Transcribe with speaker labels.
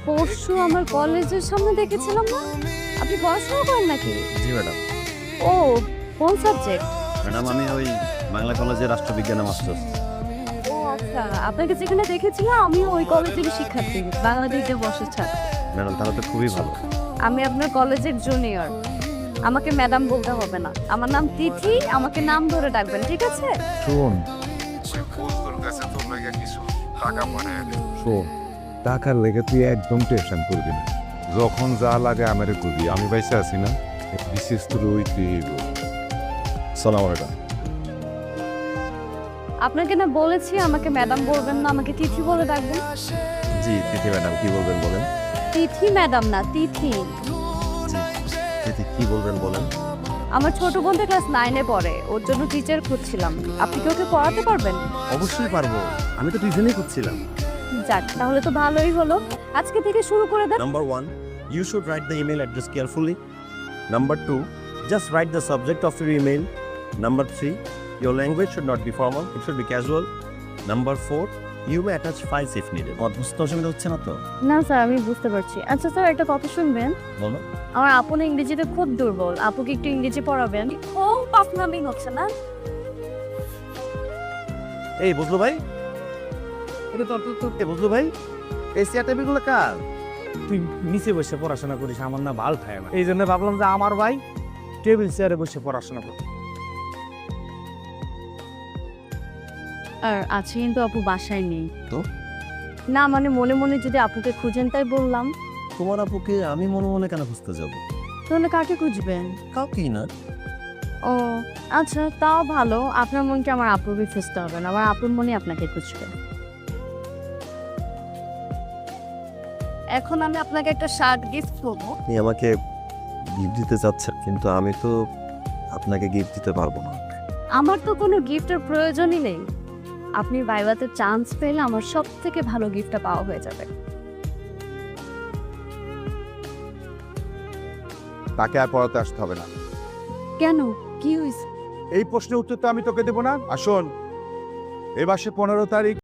Speaker 1: পরশু আমার কলেজের সামনে দেখেছিলাম না? আপনি পড়াশোনা করেন নাকি?
Speaker 2: জি ম্যাডাম।
Speaker 1: ও, কোন সাবজেক্ট?
Speaker 2: ম্যাডাম আমি ওই বাংলা কলেজের রাষ্ট্রবিজ্ঞানে মাস্টার্স।
Speaker 1: ও আচ্ছা, আপনাকে যেখানে দেখেছিলাম আমিও ওই কলেজের শিক্ষার্থী, বাংলাদেশে বসে ছাত্র।
Speaker 2: ম্যাডাম তাহলে তো খুবই ভালো।
Speaker 1: আমি আপনার কলেজের জুনিয়র। আমাকে ম্যাডাম বলতে হবে না, আমার নাম তিথি, আমাকে নাম ধরে ডাকবেন, ঠিক আছে?
Speaker 3: শোন
Speaker 4: ওই বন্ধুর কাছে তোর লাগে কিছু টাকা পাঠায় দে।
Speaker 3: শোন টাকার লেগে তুই একদম টেনশন করবি না, যখন যা লাগে আমারে করবি, আমি বাইসে আছি না, বিশেষ করে ওই তুই
Speaker 2: সালাম আলাইকুম।
Speaker 1: আপনাকে না বলেছি আমাকে ম্যাডাম বলবেন না, আমাকে তিথি বলে ডাকবেন।
Speaker 2: জি তিথি ম্যাডাম, কি বলবেন বলেন।
Speaker 1: তিথি ম্যাডাম না, তিথি।
Speaker 2: জি তিথি, কি বলবেন বলেন।
Speaker 1: আমার ছোট বোনটা ক্লাস 9-এ পড়ে, ওর জন্য টিচার খুঁজছিলাম। আপনি কি ওকে পড়াতে পারবেন?
Speaker 2: অবশ্যই পারবো, আমি তো টিউশনই করছিলাম।
Speaker 1: যাক, তাহলে তো ভালোই হলো। আজকে থেকে শুরু করে দেন।
Speaker 2: Number 1, you should write the email address carefully. Number 2, just write the subject of your email. Number 3, your language should not be formal, it should be casual. Number 4, you may attach files if needed. বুঝতে অসুবিধা হচ্ছে না তো?
Speaker 1: না sir, আমি বুঝতে পারছি। আচ্ছা স্যার, একটা কথা শুনবেন।
Speaker 2: বলো।
Speaker 1: আমার আপু না ইংরেজিতে খুব দুর্বল, আপুকে একটু ইংরেজি পড়াবেন। ও পাফনামিং হচ্ছে না?
Speaker 2: এই বুঝলো ভাই, এটা তো বুঝলো ভাই, এই চেয়ার টেবিলগুলো কার?
Speaker 5: তুই নিচে বসে পড়াশোনা করিস, আমার না ভাল খায় না, এই জন্য ভাবলাম যে আমার ভাই টেবিল চেয়ারে বসে পড়াশোনা করে।
Speaker 1: আর আছে কিন্তু আপু বাসায় নেই
Speaker 2: তো?
Speaker 1: না, মানে মনে মনে যদি আপুকে খুঁজেন তাই বললাম।
Speaker 2: তোমার আপুকে আমি মনে মনে কেন খুঁজতে যাব?
Speaker 1: তাহলে কাকে খুঁজবেন?
Speaker 2: কাউকেই না।
Speaker 1: ও আচ্ছা, তাও ভালো। আপনার মনকে আমার আপুকে খুঁজতে হবে না, আমার আপুর মনে আপনাকে খুঁজবে। এখন আমি আপনাকে একটা শার্ট গিফট করবো।
Speaker 2: আপনি আমাকে গিফট দিতে চাচ্ছেন, কিন্তু আমি তো আপনাকে গিফট দিতে পারবো না।
Speaker 1: আমার তো কোনো গিফটের প্রয়োজনই নেই। আপনি ভাইভাতে চান্স পেলে আমার সব থেকে ভালো গিফটটা পাওয়া হয়ে যাবে।
Speaker 3: তাকে আর পড়াতে আসতে হবে না।
Speaker 1: কেন, কি হয়েছে?
Speaker 3: এই প্রশ্নের উত্তর তো আমি তোকে দেবো না। আসুন, এ মাসে 15 তারিখ